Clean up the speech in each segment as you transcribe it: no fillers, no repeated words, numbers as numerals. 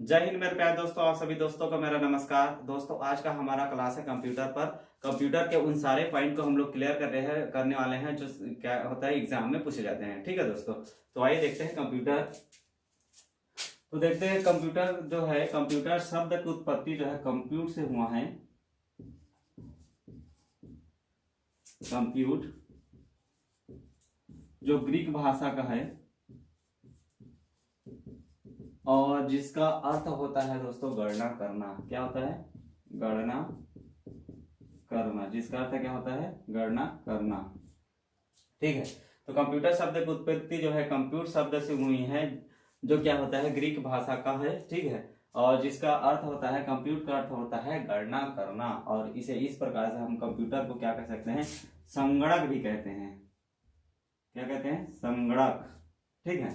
जय हिंद मेरे प्यारे दोस्तों, आप सभी दोस्तों को मेरा नमस्कार। दोस्तों आज का हमारा क्लास है कंप्यूटर पर। कंप्यूटर के उन सारे पॉइंट को हम लोग क्लियर करने वाले हैं जो क्या होता है एग्जाम में पूछे जाते हैं। ठीक है दोस्तों, तो आइए देखते हैं कंप्यूटर। तो देखते हैं कंप्यूटर जो है, कंप्यूटर शब्द की उत्पत्ति जो है कंप्यूट से हुआ है। कंप्यूट जो ग्रीक भाषा का है और जिसका अर्थ होता है दोस्तों गणना करना। क्या होता है? गणना करना। जिसका अर्थ क्या होता है? गणना करना। ठीक है, तो कंप्यूटर शब्द की उत्पत्ति जो है कंप्यूट शब्द से हुई है, जो क्या होता है ग्रीक भाषा का है। ठीक है, और जिसका अर्थ होता है, कंप्यूट का अर्थ होता है गणना करना। और इसे इस प्रकार से हम कंप्यूटर को क्या कह सकते हैं? संगणक भी कहते हैं। क्या कहते हैं? संगणक। ठीक है,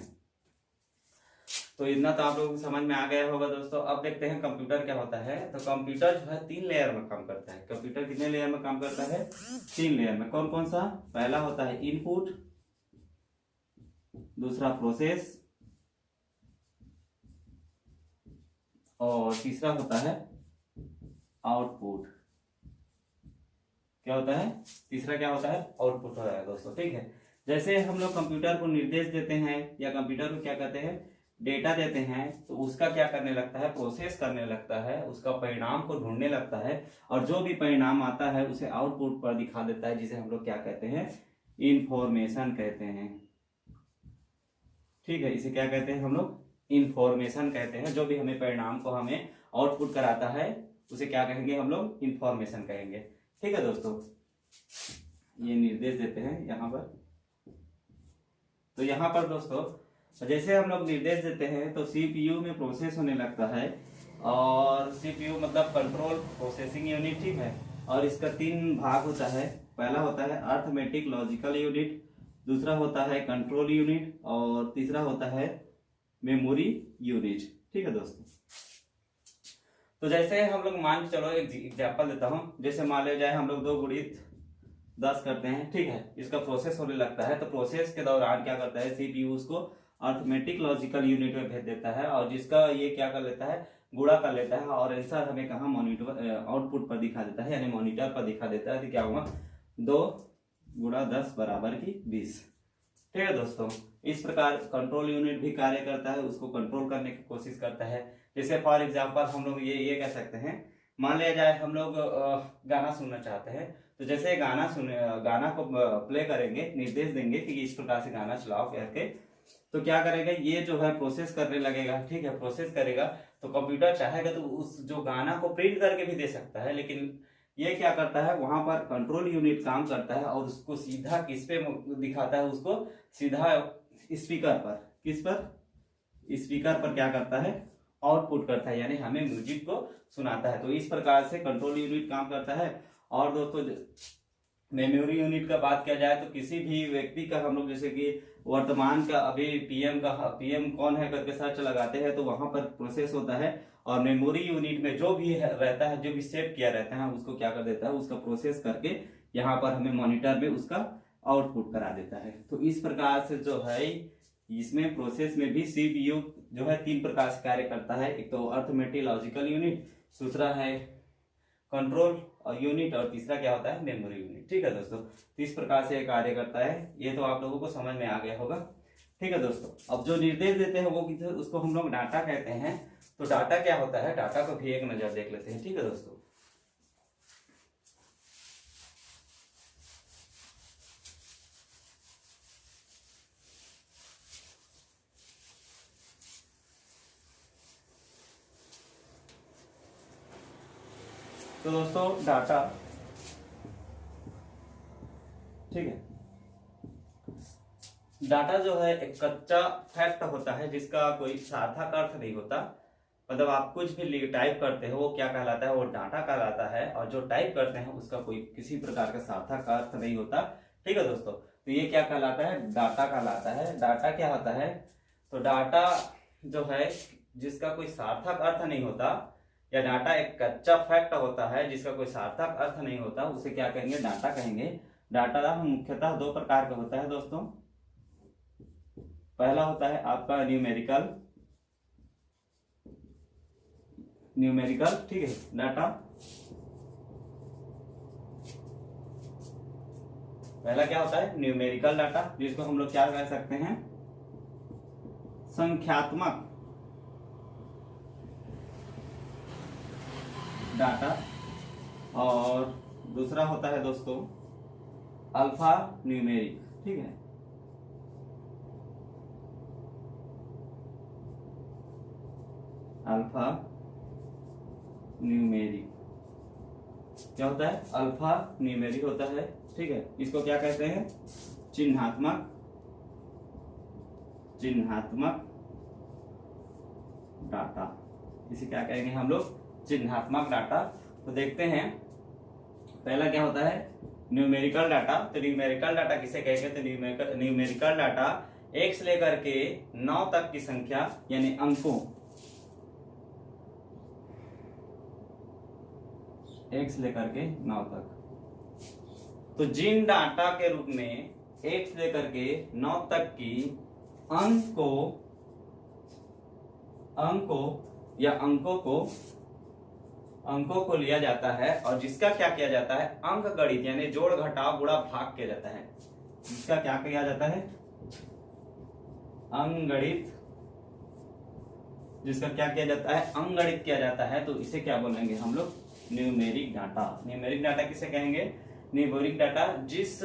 तो इतना तो आप लोगों को समझ में आ गया होगा दोस्तों। अब देखते हैं कंप्यूटर क्या होता है। तो कंप्यूटर जो है 3 लेयर में काम करता है। कंप्यूटर कितने लेयर में काम करता है? 3 लेयर में। कौन कौन सा? पहला होता है इनपुट, दूसरा प्रोसेस और तीसरा होता है आउटपुट। क्या होता है? तीसरा क्या होता है? आउटपुट होता है दोस्तों। ठीक है, जैसे हम लोग कंप्यूटर को निर्देश देते हैं या कंप्यूटर को क्या कहते हैं, डेटा देते हैं, तो उसका क्या करने लगता है? प्रोसेस करने लगता है, उसका परिणाम को ढूंढने लगता है और जो भी परिणाम आता है उसे आउटपुट पर दिखा देता है, जिसे हम लोग क्या कहते हैं? इंफॉर्मेशन कहते हैं। ठीक है, इसे क्या कहते हैं हम लोग? इंफॉर्मेशन कहते हैं। जो भी हमें परिणाम को हमें आउटपुट कराता है उसे क्या कहेंगे हम लोग? इंफॉर्मेशन कहेंगे। ठीक है दोस्तों, ये निर्देश देते हैं यहाँ पर। तो यहाँ पर दोस्तों जैसे हम लोग निर्देश देते हैं तो सीपीयू में प्रोसेस होने लगता है, और सीपीयू मतलब कंट्रोल प्रोसेसिंग यूनिट। ठीक है, और इसका 3 भाग होता है। पहला होता है अर्थमेटिक लॉजिकल यूनिट, दूसरा होता है कंट्रोल यूनिट और तीसरा होता है मेमोरी यूनिट। ठीक है दोस्तों, तो जैसे हम लोग मान के चलो एक एग्जाम्पल देता हूँ। जैसे मान लिया जाए हम लोग 2 गुणित 10 करते हैं। ठीक है, इसका प्रोसेस होने लगता है, तो प्रोसेस के दौरान क्या करता है सीपीयू उसको अर्थमेटिक लॉजिकल यूनिट में भेज देता है और जिसका ये क्या कर लेता है? गुणा कर लेता है और आंसर हमें कहाँ? मॉनिटर आउटपुट पर दिखा देता है, यानी मॉनिटर पर दिखा देता है। तो क्या हुआ? 2 गुणा 10 बराबर की 20। ठीक है दोस्तों, इस प्रकार कंट्रोल यूनिट भी कार्य करता है, उसको कंट्रोल करने की कोशिश करता है। जैसे फॉर एग्जाम्पल हम लोग ये कह सकते हैं, मान लिया जाए हम लोग गाना सुनना चाहते हैं, तो जैसे गाना को प्ले करेंगे, निर्देश देंगे कि इस प्रकार से गाना चलाओ करके, तो क्या करेगा? ये जो है प्रोसेस करने लगेगा। ठीक है, प्रोसेस करेगा तो कंप्यूटर चाहेगा तो उस जो गाना को प्रिंट करके भी दे सकता है, लेकिन ये क्या करता है? वहां पर कंट्रोल यूनिट काम करता है और उसको सीधा किस पे दिखाता है? उसको सीधा स्पीकर पर। किस पर? स्पीकर पर क्या करता है? आउटपुट करता है, यानी हमें म्यूजिक को सुनाता है। तो इस प्रकार से कंट्रोल यूनिट काम करता है। और दोस्तों मेमोरी यूनिट का बात किया जाए तो किसी भी व्यक्ति का हम लोग जैसे कि वर्तमान का अभी पीएम कौन है करके सर्च लगाते हैं तो वहां पर प्रोसेस होता है, और मेमोरी यूनिट में जो भी रहता है, जो भी सेव किया रहता है, उसको क्या कर देता है? उसका प्रोसेस करके यहाँ पर हमें मॉनिटर में उसका आउटपुट करा देता है। तो इस प्रकार से जो है इसमें प्रोसेस में भी सीपीयू जो है 3 प्रकार से कार्य करता है। एक तो अर्थमेटिक लॉजिकल यूनिट, दूसरा है कंट्रोल और यूनिट, और तीसरा क्या होता है? Memory unit. ठीक है दोस्तों, तो इस प्रकार से कार्य करता है। ये तो आप लोगों को समझ में आ गया होगा। ठीक है दोस्तों, अब जो निर्देश देते हैं वो उसको हम लोग डाटा कहते हैं। तो डाटा क्या होता है? डाटा को भी एक नजर देख लेते हैं। ठीक है दोस्तों, तो दोस्तों डाटा, ठीक है, डाटा जो है एक कच्चा फैक्ट होता है जिसका कोई सार्थक अर्थ नहीं होता। मतलब आप कुछ भी टाइप करते हो वो क्या कहलाता है? वो डाटा कहलाता है। और जो टाइप करते हैं उसका कोई किसी प्रकार का सार्थक अर्थ नहीं होता। ठीक है दोस्तों, तो ये क्या कहलाता है? डाटा कहलाता है। डाटा क्या होता है? तो डाटा जो है जिसका कोई सार्थक अर्थ नहीं होता, या डाटा एक कच्चा फैक्ट होता है जिसका कोई सार्थक अर्थ नहीं होता, उसे क्या कहेंगे? डाटा कहेंगे। डाटा मुख्यतः 2 प्रकार का होता है दोस्तों। पहला होता है आपका न्यूमेरिकल न्यूमेरिकल, ठीक है, डाटा। पहला क्या होता है? न्यूमेरिकल डाटा, जिसको हम लोग क्या कह सकते हैं? संख्यात्मक डाटा। और दूसरा होता है दोस्तों अल्फा न्यूमेरिक, ठीक है। अल्फा न्यूमेरिक क्या होता है? अल्फा न्यूमेरिक होता है, ठीक है। इसको क्या कहते हैं? चिन्हात्मक डाटा। इसे क्या कहेंगे हम लोग? चिन्हात्मक डाटा। तो देखते हैं पहला क्या होता है? Numerical data. तो न्यूमेरिकल डाटा किसे कहेंगे? तो न्यूमेरिकल डाटा एक से लेकर के 9 तक की संख्या यानी अंकों, एक से लेकर के 9 तक। तो जिन डाटा के रूप में 1 से लेकर के 9 तक की अंकों को लिया जाता है और जिसका क्या किया जाता है? अंक गणित यानी जोड़ घटाव गुणा भाग किया जाता है। जिसका क्या किया जाता है? अंकगणित। जिसका क्या किया जाता है? अंकगणित किया जाता है। तो इसे क्या बोलेंगे हम लोग? Numeric data. न्यूमेरिक डाटा किसे कहेंगे? न्यूमेरिक डाटा जिस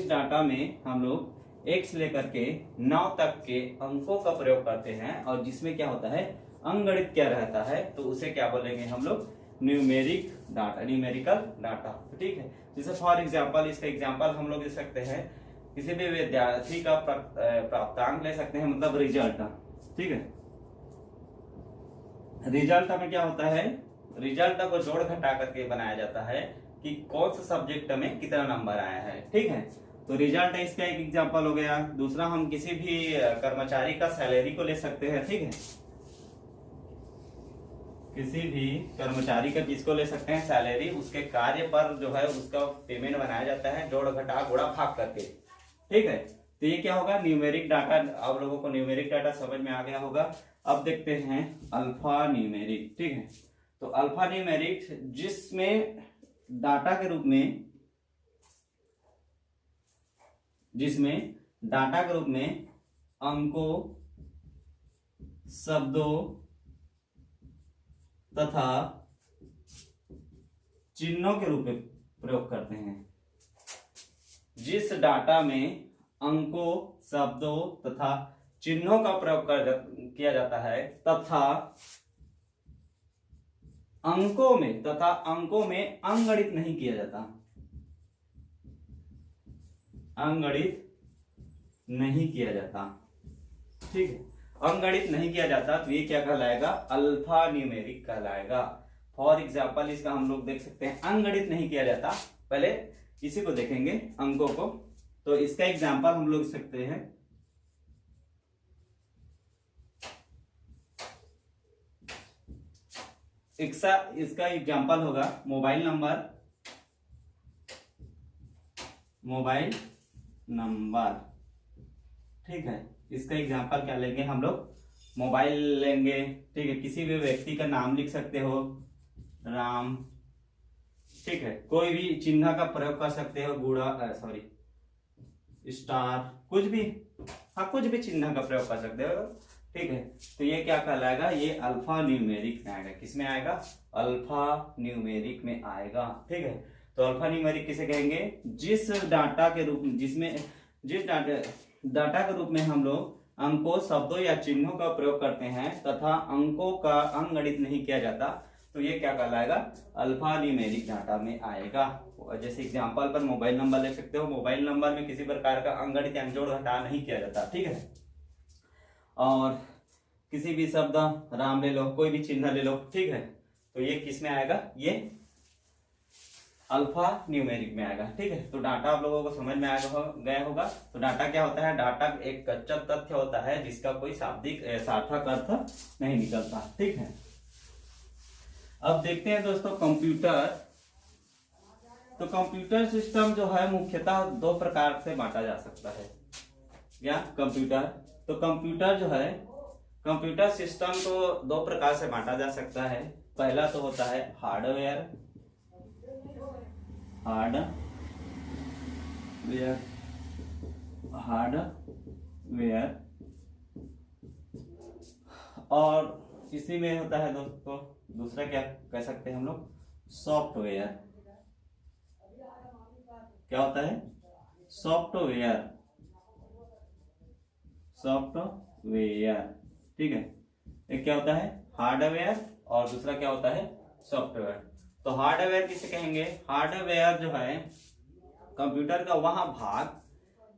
डाटा में हम लोग 1 से लेकर के 9 तक के अंकों का प्रयोग करते हैं और जिसमें क्या होता है? अंकगणित क्या रहता है, तो उसे क्या बोलेंगे हम लोग? न्यूमेरिक डाटा, न्यूमेरिकल डाटा, ठीक है। जैसे फॉर एग्जांपल, इसका एग्जांपल हम लोग ले सकते हैं, किसी भी विद्यार्थी का प्राप्तांक ले सकते हैं, मतलब रिजल्ट, ठीक है। रिजल्ट में क्या होता है? रिजल्ट को जोड़ घटा करके बनाया जाता है कि कौन सा सब्जेक्ट में कितना नंबर आया है, ठीक है। तो रिजल्ट इसका एक एग्जांपल हो गया। दूसरा, हम किसी भी कर्मचारी का सैलरी को ले सकते हैं, ठीक है। किसी भी कर्मचारी का किसको ले सकते हैं? सैलरी। उसके कार्य पर जो है उसका पेमेंट बनाया जाता है जोड़ घटा गुणा भाग करके, ठीक है। तो ये क्या होगा? Numeric data. आप लोगों को न्यूमेरिक डाटा समझ में आ गया होगा। अब देखते हैं अल्फा न्यूमेरिक, ठीक है। तो अल्फा न्यूमेरिक जिसमें डाटा के रूप में अंकों, शब्दों तथा चिन्हों के रूप में प्रयोग करते हैं। जिस डाटा में अंकों, शब्दों तथा चिन्हों का प्रयोग किया जाता है तथा अंकों में अंकगणित नहीं किया जाता, ठीक है। अंकगणित नहीं किया जाता तो ये क्या कहलाएगा? अल्फा न्यूमेरिक कहलाएगा। फॉर एग्जाम्पल इसका हम लोग देख सकते हैं, अंकगणित नहीं किया जाता। पहले इसी को देखेंगे, अंकों को। तो इसका एग्जाम्पल हम लोग सकते हैं, इसका एग्जाम्पल होगा मोबाइल नंबर, ठीक है। इसका एग्जाम्पल क्या लेंगे हम लोग? मोबाइल लेंगे, ठीक है। किसी भी व्यक्ति का नाम लिख सकते हो, राम, ठीक है। कोई भी चिन्ह का प्रयोग कर सकते हो, स्टार, कुछ भी, हाँ, कुछ भी चिन्ह का प्रयोग कर सकते हो, ठीक है। तो ये क्या कहलाएगा? ये अल्फा न्यूमेरिक में आएगा। किसमें आएगा? अल्फा न्यूमेरिक में आएगा, ठीक है। तो अल्फा न्यूमेरिक किसे कहेंगे? जिस डाटा के रूप में हम लोग अंकों, शब्दों या चिन्हों का प्रयोग करते हैं तथा अंकों का अंकगणित नहीं किया जाता, तो ये क्या कहलाएगा? अल्फा न्यूमेरिक डाटा में आएगा। जैसे एग्जांपल पर मोबाइल नंबर ले सकते हो। मोबाइल नंबर में किसी प्रकार का अंकगणित यानी जोड़ घटा नहीं किया जाता, ठीक है। और किसी भी शब्द, राम ले लो, कोई भी चिन्ह ले लो, ठीक है। तो ये किस में आएगा? ये अल्फा न्यूमेरिक में आएगा, ठीक है। तो डाटा आप लोगों को समझ में गया होगा। तो डाटा क्या होता है? डाटा एक कच्चा तथ्य होता है जिसका कोई शाब्दिक सार्थक अर्थ नहीं निकलता, ठीक है। अब देखते हैं दोस्तों कंप्यूटर। तो कंप्यूटर सिस्टम जो है मुख्यतः 2 प्रकार से बांटा जा सकता है। क्या? कंप्यूटर। तो कंप्यूटर जो है, कंप्यूटर सिस्टम को 2 प्रकार से बांटा जा सकता है। पहला तो होता है हार्डवेयर, हार्डवेयर, और इसी में होता है दोस्तों दूसरा क्या कह सकते हैं हम लोग, सॉफ्टवेयर। क्या होता है, सॉफ्टवेयर, ठीक है। एक क्या होता है हार्डवेयर और दूसरा क्या होता है सॉफ्टवेयर। तो हार्डवेयर किसे कहेंगे, हार्डवेयर जो है कंप्यूटर का वह भाग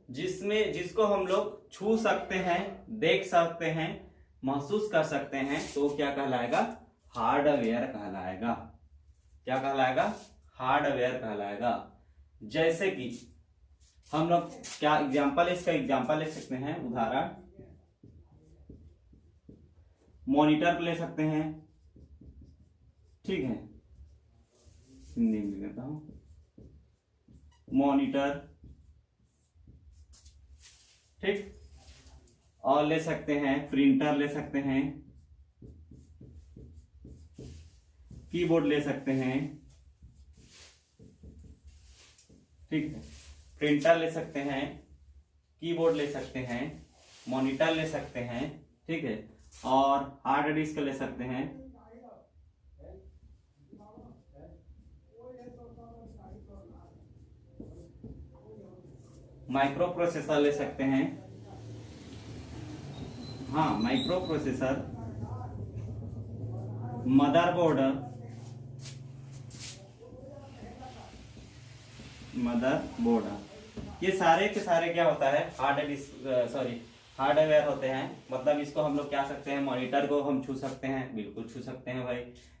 जिसको हम लोग छू सकते हैं, देख सकते हैं, महसूस कर सकते हैं, तो क्या कहलाएगा, हार्डवेयर कहलाएगा। क्या कहलाएगा, हार्डवेयर कहलाएगा। जैसे कि हम लोग क्या एग्जांपल, इसका एग्जांपल ले सकते हैं, उदाहरण मॉनिटर ले सकते हैं, ठीक है, हिंदी में लिखता हूं, मॉनिटर, ठीक। और ले सकते हैं प्रिंटर, ले सकते हैं कीबोर्ड, ले सकते हैं, ठीक है। प्रिंटर ले सकते हैं, कीबोर्ड ले सकते हैं, मॉनिटर ले सकते हैं, ठीक है, और हार्ड डिस्क ले सकते हैं, माइक्रो प्रोसेसर ले सकते हैं, हाँ माइक्रो प्रोसेसर, मदरबोर्ड, ये सारे के सारे क्या होता है, हार्डवेयर होते हैं। मतलब इसको हम लोग क्या सकते हैं, मॉनिटर को हम छू सकते हैं, बिल्कुल छू सकते हैं भाई।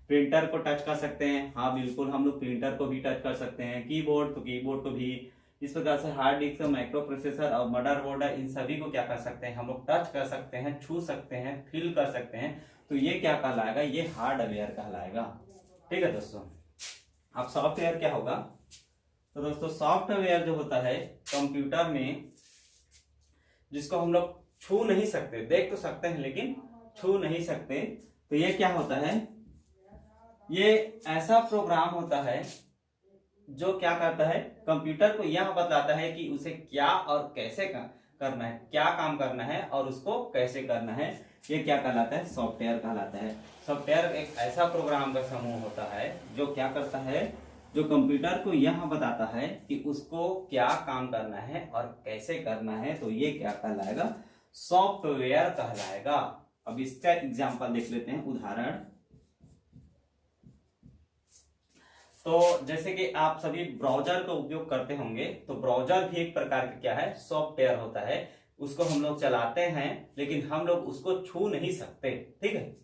प्रिंटर को टच कर सकते हैं, हाँ बिल्कुल हम लोग प्रिंटर को भी टच कर सकते हैं। कीबोर्ड तो कीबोर्ड को भी। इस प्रकार से हार्ड डिस्क, माइक्रो प्रोसेसर और मदरबोर्ड, इन सभी को क्या कर सकते हैं हम लोग, टच कर सकते हैं, छू सकते हैं, फील कर सकते हैं। तो ये क्या कहलाएगा, ये हार्डवेयर कहलाएगा, ठीक है दोस्तों। अब सॉफ्टवेयर क्या होगा, तो दोस्तों सॉफ्टवेयर जो होता है कंप्यूटर में, जिसको हम लोग छू नहीं सकते, देख तो सकते हैं लेकिन छू नहीं सकते, तो ये क्या होता है, ये ऐसा प्रोग्राम होता है जो क्या करता है, कंप्यूटर को यह बताता है कि उसे क्या और कैसे करना है, क्या काम करना है और उसको कैसे करना है। ये क्या कहलाता है, सॉफ्टवेयर कहलाता है। सॉफ्टवेयर एक ऐसा प्रोग्राम का समूह होता है जो क्या करता है, जो कंप्यूटर को यह बताता है कि उसको क्या काम करना है और कैसे करना है। तो ये क्या कहलाएगा, सॉफ्टवेयर कहलाएगा। अब इसका एग्जांपल देख लेते हैं, उदाहरण। तो जैसे कि आप सभी ब्राउजर का उपयोग करते होंगे, तो ब्राउजर भी एक प्रकार का क्या है, सॉफ्टवेयर होता है। उसको हम लोग चलाते हैं लेकिन हम लोग उसको छू नहीं सकते, ठीक है।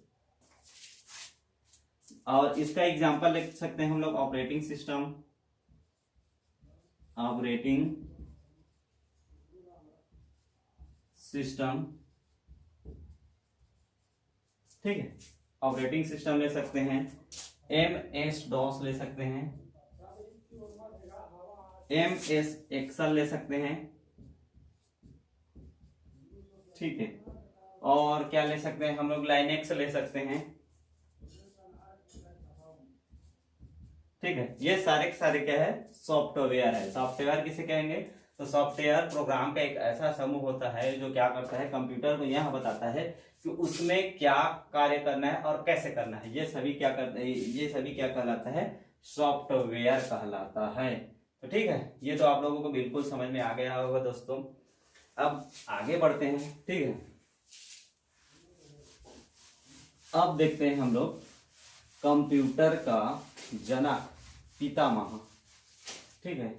और इसका एग्जांपल लिख सकते हैं हम लोग, ऑपरेटिंग सिस्टम, ठीक है, ऑपरेटिंग सिस्टम ले सकते हैं, MS DOS ले सकते हैं, MS एक्सेल ले सकते हैं, ठीक है। और क्या ले सकते हैं हम लोग, लाइनेक्स ले सकते हैं, ठीक है। ये सारे के सारे क्या है, सॉफ्टवेयर है। सॉफ्टवेयर किसे कहेंगे, तो सॉफ्टवेयर प्रोग्राम का एक ऐसा समूह होता है जो क्या करता है, कंप्यूटर को यह बताता है कि उसमें क्या कार्य करना है और कैसे करना है। ये सभी क्या कहलाता है, सॉफ्टवेयर कहलाता है। तो ठीक है, ये तो आप लोगों को बिल्कुल समझ में आ गया होगा दोस्तों। अब आगे बढ़ते हैं, ठीक है। अब देखते हैं हम लोग कंप्यूटर का जनक, पितामह, ठीक है।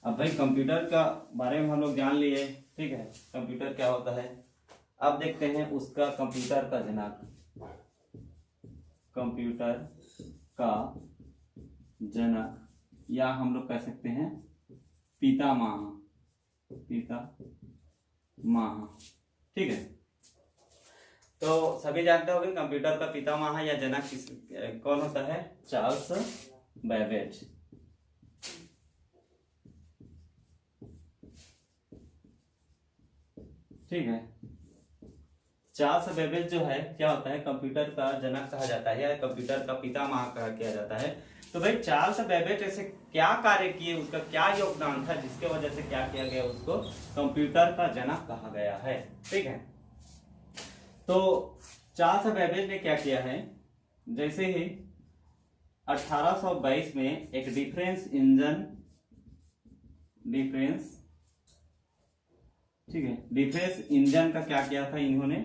अब भाई कंप्यूटर का बारे में हम लोग जान लिए, ठीक है, कंप्यूटर क्या होता है। अब देखते हैं उसका कंप्यूटर का जनक, कंप्यूटर का जनक, या हम लोग कह सकते हैं पितामह, ठीक है। तो सभी जानते होंगे कंप्यूटर का पितामह या जनक कौन होता है, चार्ल्स बेबेज, ठीक है। चार्ल्स बेबेज जो है क्या होता है, कंप्यूटर का जनक कहा जाता है या कंप्यूटर का पितामह कहा किया जाता है। तो भाई चार्ल्स बेबेज ऐसे क्या कार्य किए, उसका क्या योगदान था जिसके वजह से क्या किया गया, उसको कंप्यूटर का जनक कहा गया है। ठीक है, तो चार्ल्स बेबेज ने क्या किया है, जैसे ही 1822 में एक डिफरेंस इंजन का क्या किया था, इन्होंने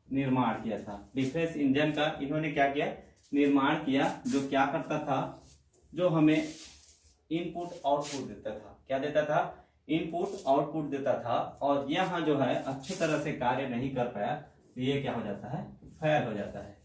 निर्माण किया था। डिफरेंस इंजन का इन्होंने क्या किया, निर्माण किया, जो क्या करता था, जो हमें इनपुट आउटपुट देता था। क्या देता था, इनपुट आउटपुट देता था। और यहाँ जो है अच्छी तरह से कार्य नहीं कर पाया, तो ये क्या हो जाता है, फेल हो जाता है।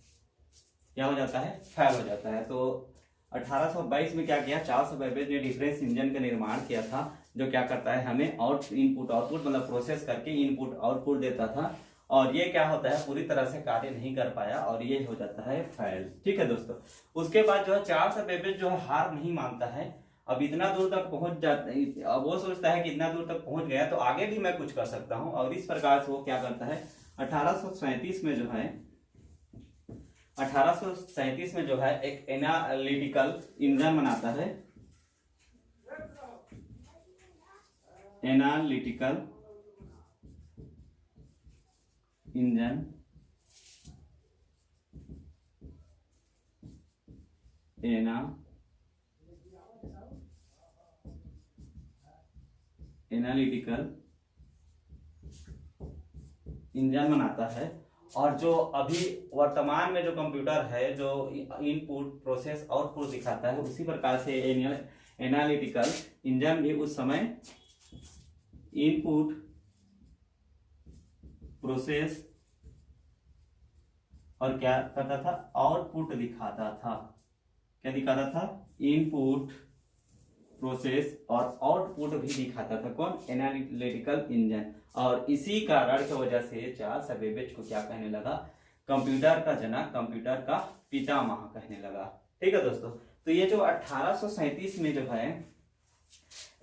क्या हो जाता है, फेल हो जाता है। तो 1822 में क्या किया, चार्ल्स बेबेज ने डिफरेंस इंजन का निर्माण किया था, जो क्या करता है, हमें इनपुट आउटपुट मतलब प्रोसेस करके इनपुट आउटपुट देता था। और ये क्या होता है, पूरी तरह से कार्य नहीं कर पाया और ये हो जाता है फेल। ठीक है दोस्तों, उसके बाद जो है चार्ल्स बेबेज जो है हार नहीं मानता है, अब इतना दूर तक पहुंच जाता है, अब वो सोचता है कि इतना दूर तक पहुंच गया तो आगे भी मैं कुछ कर सकता हूं। और इस प्रकार से वो क्या करता है, 1837 में जो है 1837 में जो है एक एनालिटिकल इंजन बनाता है। एनालिटिकल इंजन एनालिटिकल इंजन बनाता है। और जो अभी वर्तमान में जो कंप्यूटर है, जो इनपुट प्रोसेस आउटपुट दिखाता है, उसी प्रकार से एनालिटिकल इंजन भी उस समय इनपुट प्रोसेस और क्या करता था, आउटपुट दिखाता था। क्या दिखाता था, इनपुट प्रोसेस और आउटपुट भी दिखाता था। कौन, एनालिटिकल इंजन। और इसी कारण की वजह से चार्ल्स बेबेज को क्या कहने लगा, कंप्यूटर का जनक, कंप्यूटर का पितामह कहने लगा। ठीक है दोस्तों, तो ये जो 1837 में जो है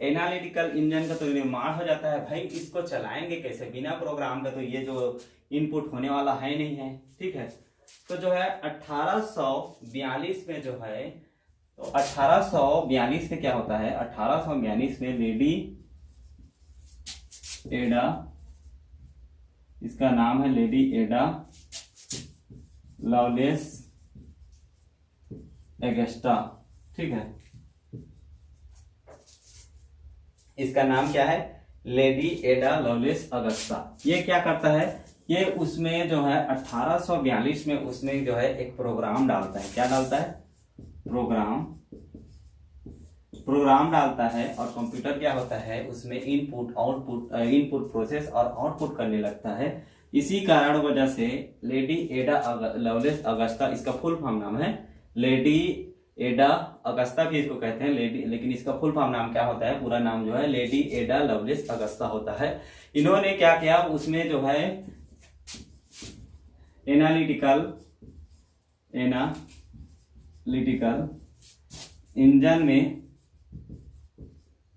एनालिटिकल इंजन का तो निर्माण हो जाता है। भाई इसको चलाएंगे कैसे, बिना प्रोग्राम का तो ये जो इनपुट होने वाला है नहीं है। ठीक है, तो जो है 1842 में जो है, तो 1842 में क्या होता है, 1842 में लेडी एडा, इसका नाम है लेडी एडा लवलेस अगस्टा। ठीक है, इसका नाम क्या है, लेडी एडा लवलेस अगस्टा। ये क्या करता है, ये उसमें जो है 1842 में उसमें जो है एक प्रोग्राम डालता है। क्या डालता है, प्रोग्राम डालता है। और कंप्यूटर क्या होता है, उसमें इनपुट प्रोसेस और आउटपुट करने लगता है। इसी कारण वजह से लेडी एडा लवलेस अगस्टा, इसका फुल फॉर्म नाम है लेडी एडा अगस्ता भी इसको कहते हैं लेडी, लेकिन इसका फुल फॉर्म नाम क्या होता है, पूरा नाम जो है लेडी एडा लवलेस अगस्ता होता है। इन्होंने क्या किया, उसमें जो है एनालिटिकल इंजन में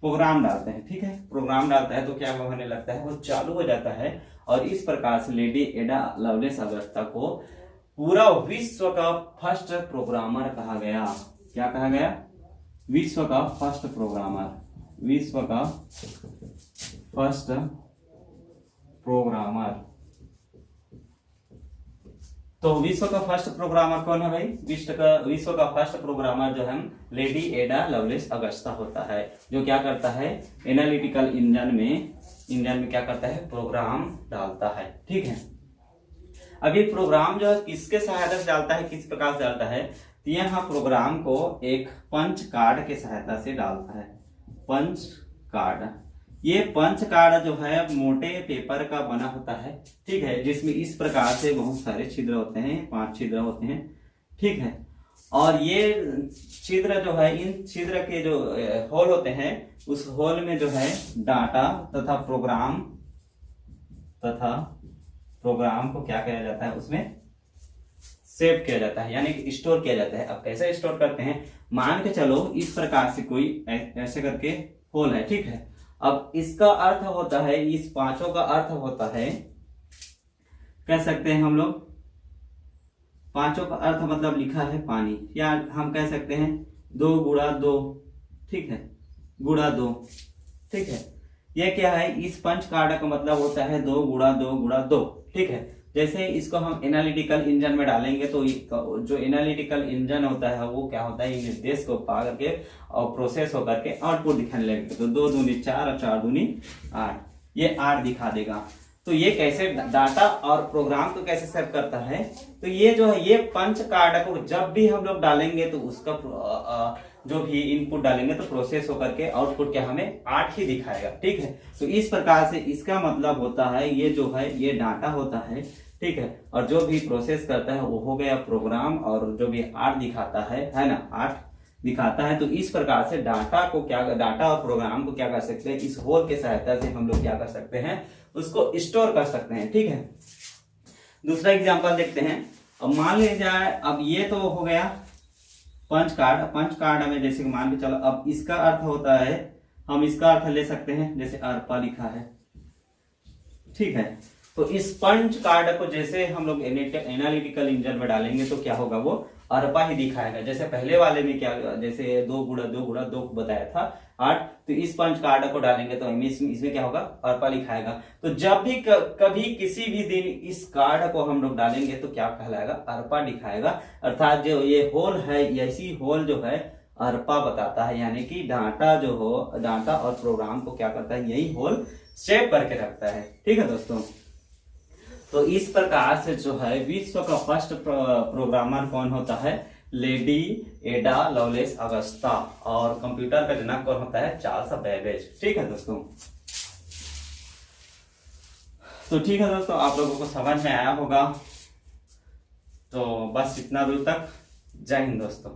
प्रोग्राम डालते हैं। ठीक है, प्रोग्राम डालता है तो क्या होने लगता है, वो चालू हो जाता है। और इस प्रकार से लेडी एडा लवलेस अगस्ता को पूरा विश्व का फर्स्ट प्रोग्रामर कहा गया। क्या कहा गया, विश्व का फर्स्ट प्रोग्रामर, विश्व का फर्स्ट प्रोग्रामर। तो विश्व का फर्स्ट प्रोग्रामर कौन है भाई, विश्व का फर्स्ट प्रोग्रामर जो है लेडी एडा लवलेस अगस्ता होता है, जो क्या करता है, एनालिटिकल इंजन में क्या करता है, प्रोग्राम डालता है। ठीक है, अभी प्रोग्राम जो है किसके सहायता से डालता है, किस प्रकार से डालता है, तो यहाँ प्रोग्राम को एक पंच कार्ड के सहायता से डालता है। पंच कार्ड, ये पंच कार्ड जो है मोटे पेपर का बना होता है। ठीक है, जिसमें इस प्रकार से बहुत सारे छिद्र होते हैं, 5 छिद्र होते हैं। ठीक है, और ये छिद्र जो है, इन छिद्र के जो होल होते हैं, उस होल में जो है डाटा तथा प्रोग्राम को क्या किया जाता है, उसमें सेव किया जाता है, यानी कि स्टोर किया जाता है। अब कैसे स्टोर करते हैं, मान के चलो इस प्रकार से कोई ऐसे करके होल है। ठीक है, अब इसका अर्थ होता है, इस पांचों का अर्थ होता है कह सकते हैं हम लोग, पांचों का अर्थ मतलब लिखा है पानी, या हम कह सकते हैं 2 गुणा 2, ठीक है, गुणा 2, ठीक है। यह क्या है, इस पंच कार्ड का मतलब होता है 2 गुणा 2 गुणा 2, ठीक है। जैसे इसको हम एनालिटिकल इंजन में डालेंगे तो जो एनालिटिकल इंजन होता है वो क्या होता है, निर्देश को पा करके और प्रोसेस होकर के आउटपुट दिखाने लगेगा। तो 2 दूनी 4 और 4 दूनी 8, ये 8 दिखा देगा। तो ये कैसे डाटा और प्रोग्राम को कैसे सेव करता है, तो ये जो है ये पंच कार्ड को जब भी हम लोग डालेंगे तो उसका जो भी इनपुट डालेंगे तो प्रोसेस होकर के आउटपुट क्या हमें 8 ही दिखाएगा, ठीक है। तो इस प्रकार से इसका मतलब होता है ये जो है ये डाटा होता है, ठीक है, और जो भी प्रोसेस करता है वो हो गया प्रोग्राम, और जो भी 8 दिखाता है ना, 8 दिखाता है। तो इस प्रकार से डाटा और प्रोग्राम को क्या कर सकते हैं, इस होल के सहायता से हम लोग क्या कर सकते हैं, उसको स्टोर कर सकते हैं, ठीक है। दूसरा एग्जांपल देखते हैं। अब मान लीजिए जाए, अब ये तो हो गया पंच कार्ड में जैसे मान के चलो, अब इसका अर्थ होता है, हम इसका अर्थ ले सकते हैं, जैसे अर्पा लिखा है, ठीक है। तो इस पंच कार्ड को जैसे हम लोग एनालिटिकल इंजन में डालेंगे तो क्या होगा, वो अर्पा ही दिखाएगा। जैसे पहले वाले में क्या, जैसे 2 गुणा 2 गुणा 2 बताया था 8, तो इस पंच कार्ड को डालेंगे तो इसमें क्या होगा, अर्पा लिखाएगा। तो जब भी कभी किसी भी दिन इस कार्ड को हम लोग डालेंगे तो क्या कहलाएगा, अर्पा दिखाएगा। अर्थात जो ये होल है, ऐसी होल जो है अर्पा बताता है, यानी कि डाटा और प्रोग्राम को क्या करता है, यही होल सेव करके रखता है, ठीक है दोस्तों। तो इस प्रकार से जो है विश्व का फर्स्ट प्रोग्रामर कौन होता है, लेडी एडा लवलेस अगस्ता, और कंप्यूटर का जनक कौन होता है, चार्ल्स बेबेज, ठीक है दोस्तों। तो ठीक है दोस्तों, आप लोगों को समझ में आया होगा। तो बस इतना दूर तक। जय हिंद दोस्तों।